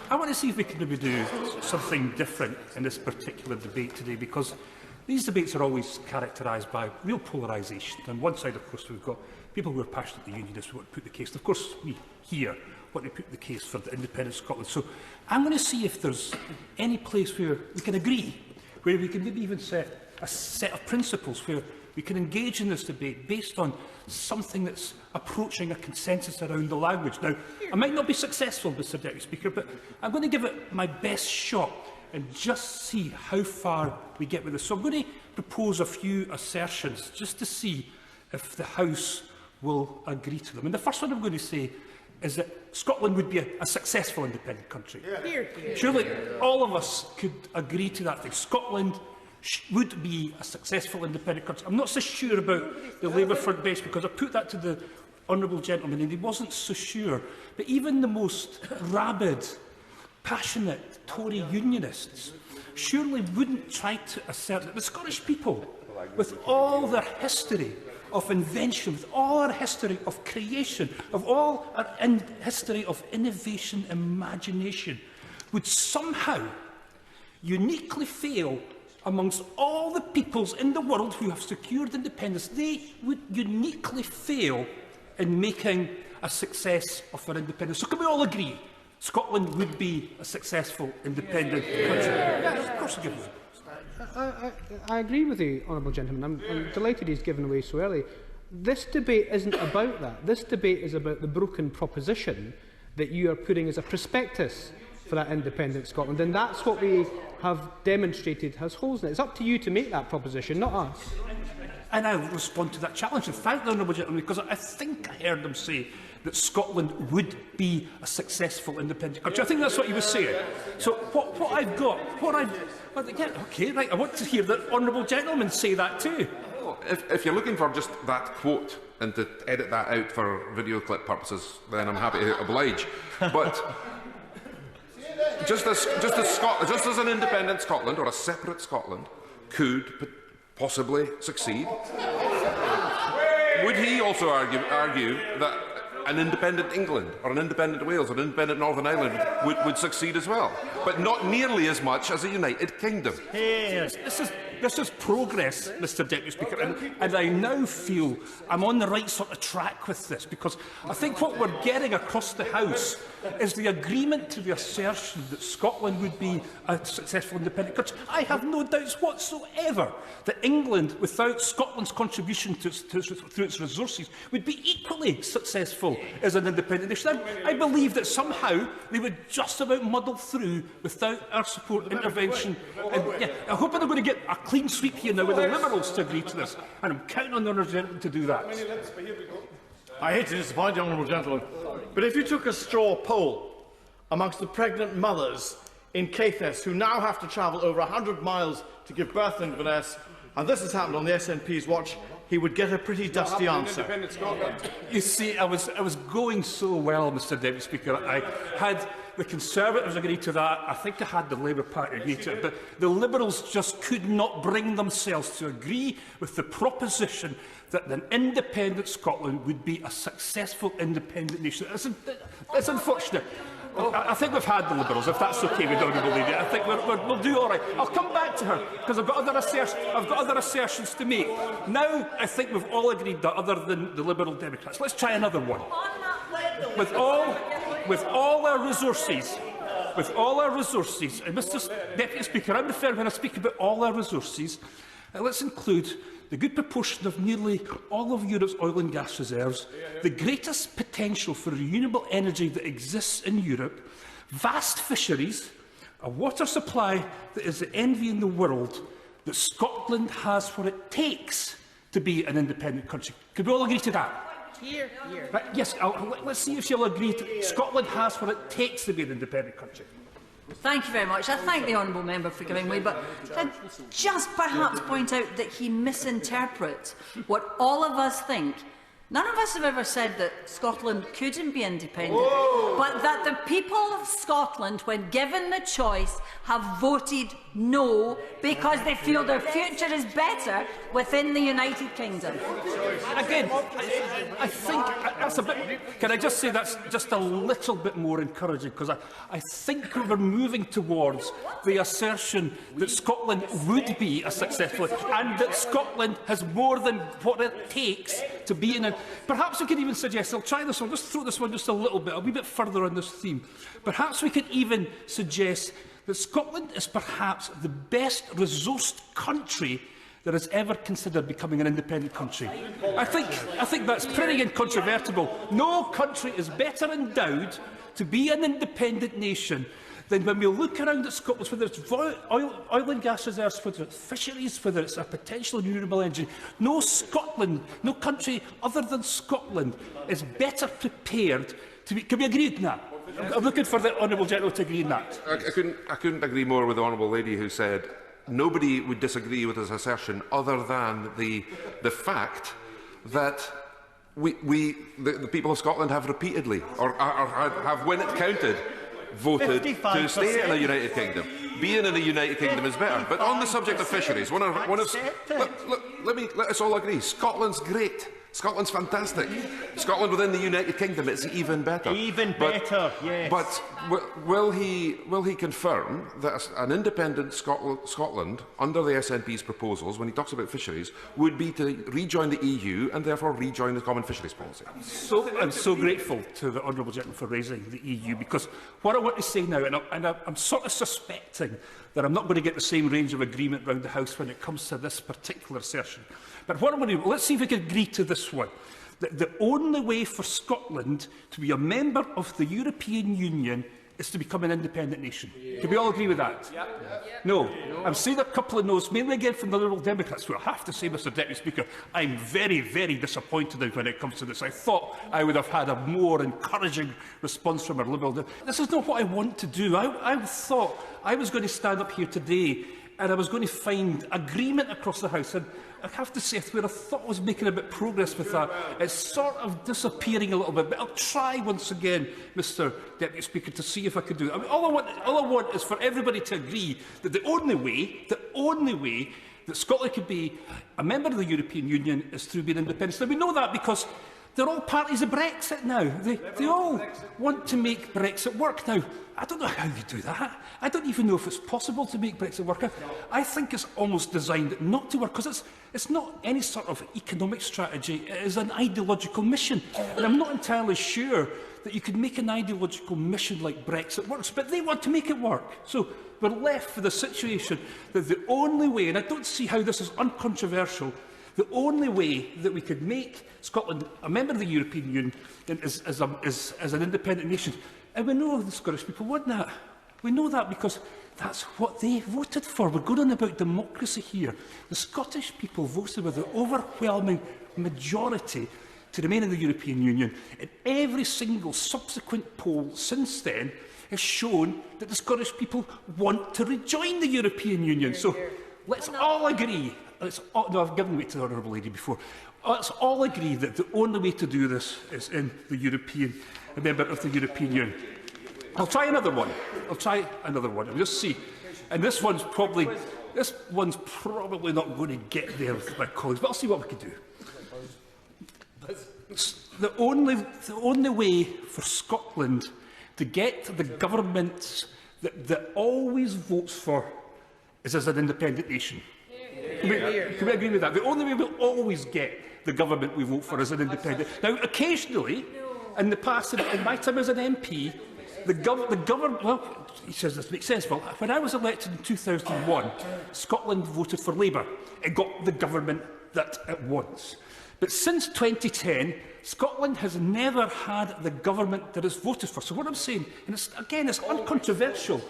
I want to see if we can maybe do something different in this particular debate today, because these debates are always characterised by real polarisation. On one side, of course, we've got people who are passionately unionists who want to put the case. Of course, we here want to put the case for the independent Scotland. So I'm going to see if there's any place where we can agree, where we can maybe even set a set of principles where we can engage in this debate based on something that's approaching a consensus around the language. Now, I might not be successful, Mr Deputy Speaker, but I'm going to give it my best shot and just see how far we get with this. So I'm going to propose a few assertions just to see if the House will agree to them. And the first one I'm going to say is that Scotland would be a successful independent country. Surely all of us could agree to that thing. Scotland would be a successful independent country. I'm not so sure about the Labour front bench, because I put that to the honourable gentleman and he wasn't so sure. But even the most rabid, passionate Tory unionists surely wouldn't try to assert that the Scottish people, with all their history of invention, with all our history of creation, of all our history of innovation and imagination, would somehow uniquely fail amongst all the peoples in the world who have secured independence. They would uniquely fail in making a success of our independence. So can we all agree Scotland would be a successful independent country? Yes, of course I agree. I agree with the honourable gentleman. I'm delighted he's given away so early. This debate isn't about that. This debate is about the broken proposition that you are putting as a prospectus for that independent Scotland, and that's what we have demonstrated has holes in it. It's up to you to make that proposition, not us. And I'll respond to that challenge and thank the honourable gentleman, because I think I heard him say that Scotland would be a successful independent country. I think that's what he was saying. So what I've got, okay, right, I want to hear the honourable gentleman say that too. If you're looking for just that quote and to edit that out for video clip purposes, then I'm happy to oblige. But just as an independent Scotland or a separate Scotland could possibly succeed, would he also argue that an independent England or an independent Wales or an independent Northern Ireland would succeed as well, but not nearly as much as a United Kingdom? Yes, this is progress, Mr Deputy Speaker, and I now feel I'm on the right sort of track with this, because I think what we're getting across the House is the agreement to the assertion that Scotland would be a successful independent country. I have no doubts whatsoever that England, without Scotland's contribution through its resources, would be equally successful as an independent nation. I believe that somehow they would just about muddle through without our support, intervention. And, yeah, I hope they're going to get a clean sweep here now with the Liberals to agree to this, and I'm counting on the honourable gentleman to do that. I hate to disappoint the honourable gentleman, but if you took a straw poll amongst the pregnant mothers in Caithness who now have to travel over 100 miles to give birth in Inverness, and this has happened on the SNP's watch, he would get a pretty dusty answer. You see, I was going so well, Mr Deputy Speaker. I had the Conservatives agree to that. I think I had the Labour Party agree to it. But the Liberals just could not bring themselves to agree with the proposition that an independent Scotland would be a successful independent nation. It's unfortunate. I think we've had the Liberals, if that's okay with Honourable Lady. I think we'll do all right. I'll come back to her, because I've got other assertions to make. Now, I think we've all agreed that, other than the Liberal Democrats. Let's try another one. With all our resources, and Mr Deputy Speaker, I prefer when I speak about all our resources, let's include the good proportion of nearly all of Europe's oil and gas reserves, the greatest potential for renewable energy that exists in Europe, vast fisheries, a water supply that is the envy in the world, that Scotland has what it takes to be an independent country. Could we all agree to that? Here. Right, yes, let's see if she'll agree to Scotland has what it takes to be an independent country. Thank you very much. I thank the honourable member for giving way, but can I just perhaps point out that he misinterprets what all of us think None of us have ever said that Scotland couldn't be independent, but that the people of Scotland, when given the choice, have voted no because they feel their future is better within the United Kingdom. Again, I think that's a bit... Can I just say that's just a little bit more encouraging, because I think we're moving towards the assertion that Scotland would be a successful, and that Scotland has more than what it takes to be in a... Perhaps we could even suggest, I'll try this one, just throw this one just a little bit, a wee bit further on this theme. Perhaps we could even suggest that Scotland is perhaps the best resourced country that has ever considered becoming an independent country. I think that's pretty incontrovertible. No country is better endowed to be an independent nation than when we look around at Scotland, whether it's oil and gas reserves, whether it's fisheries, whether it's a potential renewable energy. No country other than Scotland is better prepared to be... Can we agree on that? I'm looking for the honourable gentleman to agree on that. I couldn't agree more with the honourable lady who said nobody would disagree with his assertion other than the fact that the people of Scotland have repeatedly, or have, when it counted, voted to stay in the United Kingdom. Being in the United Kingdom is better. But on the subject of fisheries, let us all agree, Scotland's great. Scotland's fantastic. Scotland within the United Kingdom is even better. Even better, yes. But will he confirm that an independent Scotland, under the SNP's proposals, when he talks about fisheries, would be to rejoin the EU and therefore rejoin the common fisheries policy? I'm so grateful to the honourable gentleman for raising the EU, because what I want to say now, and I'm sort of suspecting that I'm not going to get the same range of agreement around the House when it comes to this particular assertion. But what I'm going to do, let's see if we can agree to this one. That the only way for Scotland to be a member of the European Union is to become an independent nation. Can we all agree with that? No. I'm seeing a couple of no's, mainly again from the Liberal Democrats, who I have to say, Mr Deputy Speaker, I'm very, very disappointed when it comes to this. I thought I would have had a more encouraging response from our Liberal Democrats. This is not what I want to do. I thought I was going to stand up here today and I was going to find agreement across the House. And I have to say, where I thought I was making a bit of progress with that, it's sort of disappearing a little bit. But I'll try once again, Mr Deputy Speaker, to see if I can do it. I mean, all I want is for everybody to agree that the only way that Scotland could be a member of the European Union is through being independent. Now, we know that because they're all parties of Brexit now. They all want to make Brexit work. Now, I don't know how you do that. I don't even know if it's possible to make Brexit work. I think it's almost designed not to work, because it's not any sort of economic strategy. It is an ideological mission. And I'm not entirely sure that you could make an ideological mission like Brexit works, but they want to make it work. So we're left with a situation that the only way, and I don't see how this is uncontroversial, the only way that we could make Scotland a member of the European Union is as an independent nation. And we know the Scottish people want that. We know that because that's what they voted for. We're going on about democracy here. The Scottish people voted with an overwhelming majority to remain in the European Union. And every single subsequent poll since then has shown that the Scottish people want to rejoin the European Union. So let's all agree. No, I've given way to the honourable lady before. Let's all agree that the only way to do this is in the European, a member of the European Union. I'll try another one. I'll just see. And this one's probably not going to get there with my colleagues, but I'll see what we can do. The only way for Scotland to get the government that always votes for is as an independent nation. Can we agree with that? The only way we'll always get the government we vote for is an independent. Now, occasionally, in the past, in my time as an MP, the government, well, he says this makes sense. Well, when I was elected in 2001, Scotland voted for Labour. It got the government that it wants. But since 2010, Scotland has never had the government that it's voted for. So what I'm saying, and it's uncontroversial,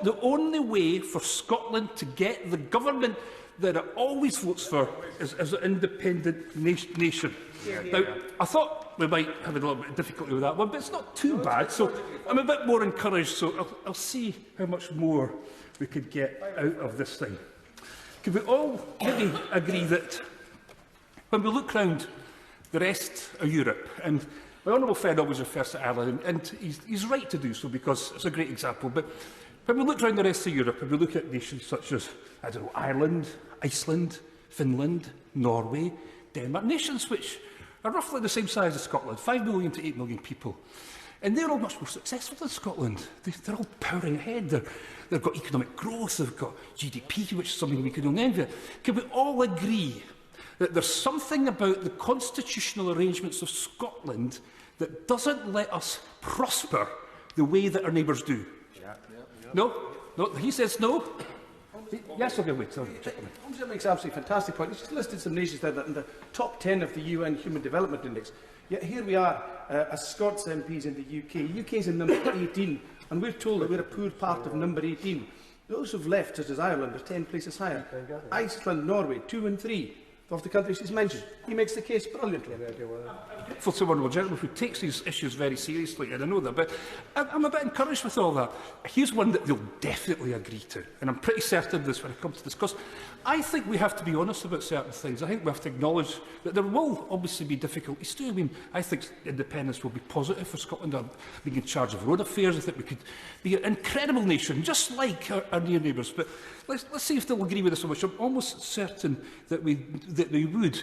the only way for Scotland to get the government that it always votes for is as an independent nation. Now, I thought we might have a little bit of difficulty with that one, but it's not too bad. So I'm a bit more encouraged. So I'll see how much more we could get out of this thing. Could we all maybe agree that when we look round the rest of Europe. And my honourable friend always refers to Ireland, and he's right to do so because it's a great example. But when we look around the rest of Europe and we look at nations such as, I don't know, Ireland, Iceland, Finland, Norway, Denmark, nations which are roughly the same size as Scotland, 5 million to 8 million people. And they're all much more successful than Scotland. They're all powering ahead. They've got economic growth, they've got GDP, which is something we can only envy. Can we all agree that there's something about the constitutional arrangements of Scotland that doesn't let us prosper the way that our neighbours do? No? No? He says no? Yes, okay, wait. Sorry, That makes absolutely fantastic point. He's just listed some nations there that in the top 10 of the UN Human Development Index. Yet here we are, as Scots MPs in the UK. The UK is in number 18, and we're told that we're a poor part of number 18. Those who've left, such as Ireland, are 10 places higher. Iceland, Norway, 2 and 3 of the countries he's mentioned. He makes the case brilliantly. For the honourable gentleman who takes these issues very seriously, and I know that, but I'm a bit encouraged with all that. Here's one that they'll definitely agree to, and I'm pretty certain of this when it comes to this, because I think we have to be honest about certain things. I think we have to acknowledge that there will obviously be difficulties too. I mean, I think independence will be positive for Scotland. Being in charge of road affairs, I think we could be an incredible nation, just like our near neighbours. But let's see if they'll agree with us on which I'm almost certain that they would.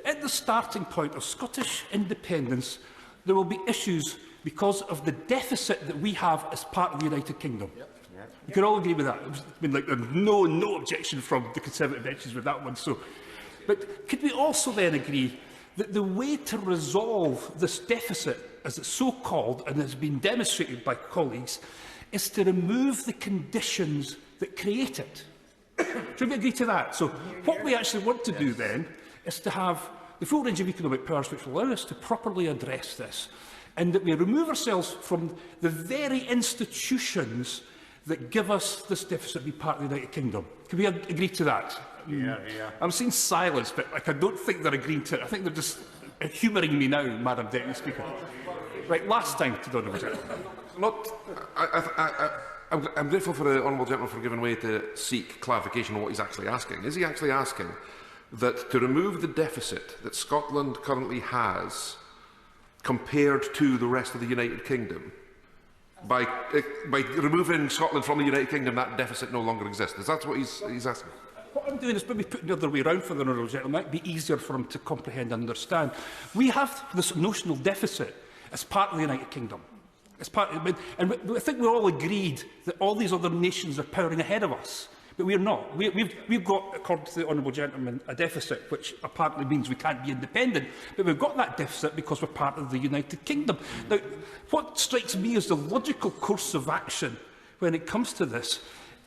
At the starting point of Scottish independence, there will be issues because of the deficit that we have as part of the United Kingdom. You can all agree with that. I mean, like, there's no objection from the Conservative benches with that one. So, but could we also then agree that the way to resolve this deficit, as it's so called and has been demonstrated by colleagues, is to remove the conditions that create it? Should we agree to that? So what we actually want to do then is to have the full range of economic powers which will allow us to properly address this, and that we remove ourselves from the very institutions that give us this deficit being part of the United Kingdom. Can we agree to that? I'm seeing silence, but I don't think they're agreeing to it. I think they're just humouring me now, Madam Deputy Speaker. Right, last time to the honourable gentleman. I'm grateful for the honourable gentleman for giving way to seek clarification on what he's actually asking. Is he actually asking that to remove the deficit that Scotland currently has compared to the rest of the United Kingdom, by removing Scotland from the United Kingdom, that deficit no longer exists? Is that what he's asking? What I'm doing is maybe putting the other way around for the honourable gentleman. It might be easier for him to comprehend and understand. We have this notional deficit as part of the United Kingdom. As part of, and I think we're all agreed that all these other nations are powering ahead of us. But we're not. We've got, according to the honourable gentleman, a deficit, which apparently means we can't be independent. But we've got that deficit because we're part of the United Kingdom. Now, what strikes me as the logical course of action when it comes to this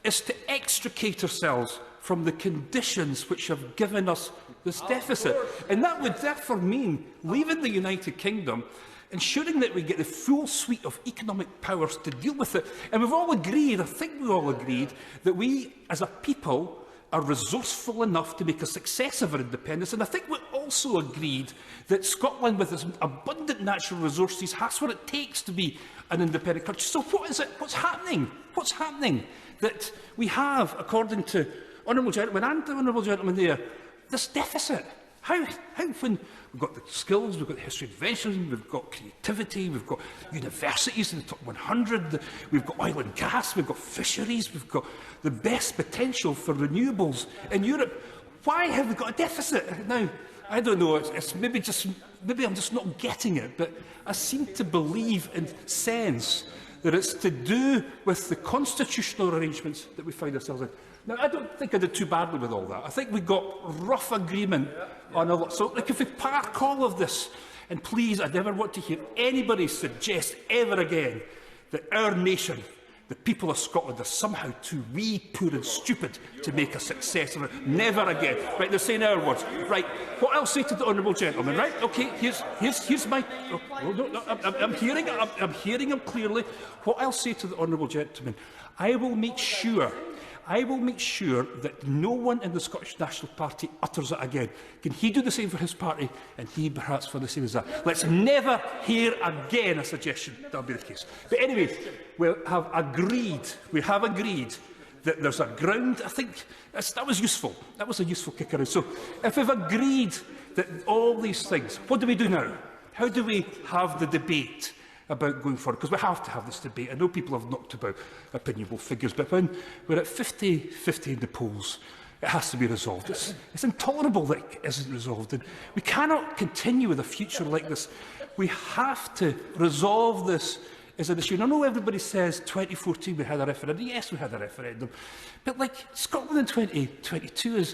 is to extricate ourselves from the conditions which have given us this deficit. And that would therefore mean leaving the United Kingdom, ensuring that we get the full suite of economic powers to deal with it. And we've all agreed, I think we all agreed, that we as a people are resourceful enough to make a success of our independence. And I think we also agreed that Scotland, with its abundant natural resources, has what it takes to be an independent country. So what is it? What's happening? What's happening? That we have, according to honourable gentlemen and the honourable gentleman there, this deficit. How when we've got the skills, we've got the history of invention, we've got creativity, we've got universities in the top 100, we've got oil and gas, we've got fisheries, we've got the best potential for renewables in Europe. Why have we got a deficit? Now, I don't know, it's maybe I'm just not getting it, but I seem to believe and sense that it's to do with the constitutional arrangements that we find ourselves in. Now, I don't think I did too badly with all that. I think we got rough agreement on a lot. So, like, if we park all of this, and please, I never want to hear anybody suggest ever again that our nation, the people of Scotland, are somehow too wee, poor and stupid to make a success of it. Never again. Right, they're saying our words. Right, what I'll say to the honourable gentleman, right? Okay, here's my... I'm hearing him clearly. What I'll say to the honourable gentleman, I will make sure that no one in the Scottish National Party utters it again. Can he do the same for his party, and he perhaps for the same as that? Let's never hear again a suggestion that will be the case. But anyway, we have agreed that there's a ground. I think that was useful. That was a useful kick around. So if we've agreed that all these things, what do we do now? How do we have the debate about going forward? Because we have to have this debate. I know people have knocked about opinionable figures, but when we're at 50-50 in the polls, it has to be resolved. It's intolerable that it isn't resolved. And we cannot continue with a future like this. We have to resolve this as an issue. And I know everybody says 2014 we had a referendum. Yes, we had a referendum. But like Scotland in 2022 is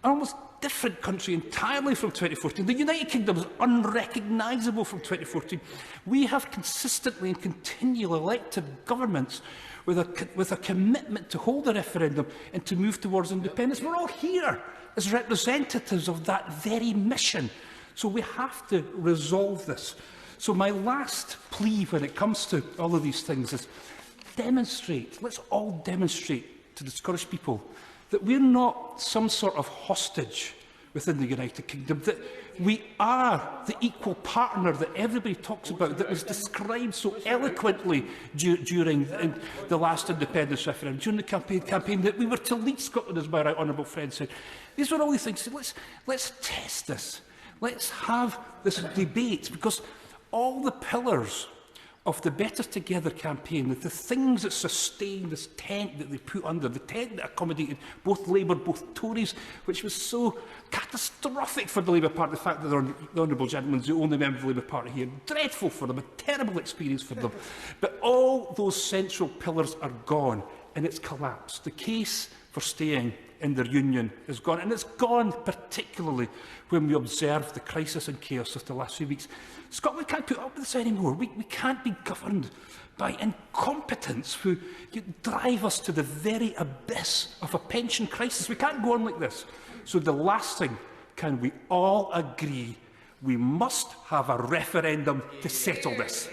an almost different country entirely from 2014. The United Kingdom is unrecognisable from 2014. We have consistently and continually elected governments with a commitment to hold a referendum and to move towards independence. We're all here as representatives of that very mission. So we have to resolve this. So my last plea when it comes to all of these things is demonstrate, let's all demonstrate to the Scottish people that we're not some sort of hostage within the United Kingdom, that we are the equal partner that everybody talks about, that was described so eloquently during the last independence referendum, during the campaign, that we were to lead Scotland, as my right honourable friend said. These were all the things. So let's test this. Let's have this debate, because all the pillars of the Better Together campaign, the things that sustain this tent that they put under, the tent that accommodated both Labour, both Tories, which was so catastrophic for the Labour Party, the fact that the Honourable Gentleman's the only member of the Labour Party here, dreadful for them, a terrible experience for them. But all those central pillars are gone, and it's collapsed. The case for staying in their union is gone, and it's gone particularly when we observe the crisis and chaos of the last few weeks. Scotland can't put up with this anymore. We can't be governed by incompetence who drive us to the very abyss of a pension crisis. We can't go on like this. So the last thing, can we all agree we must have a referendum to settle this?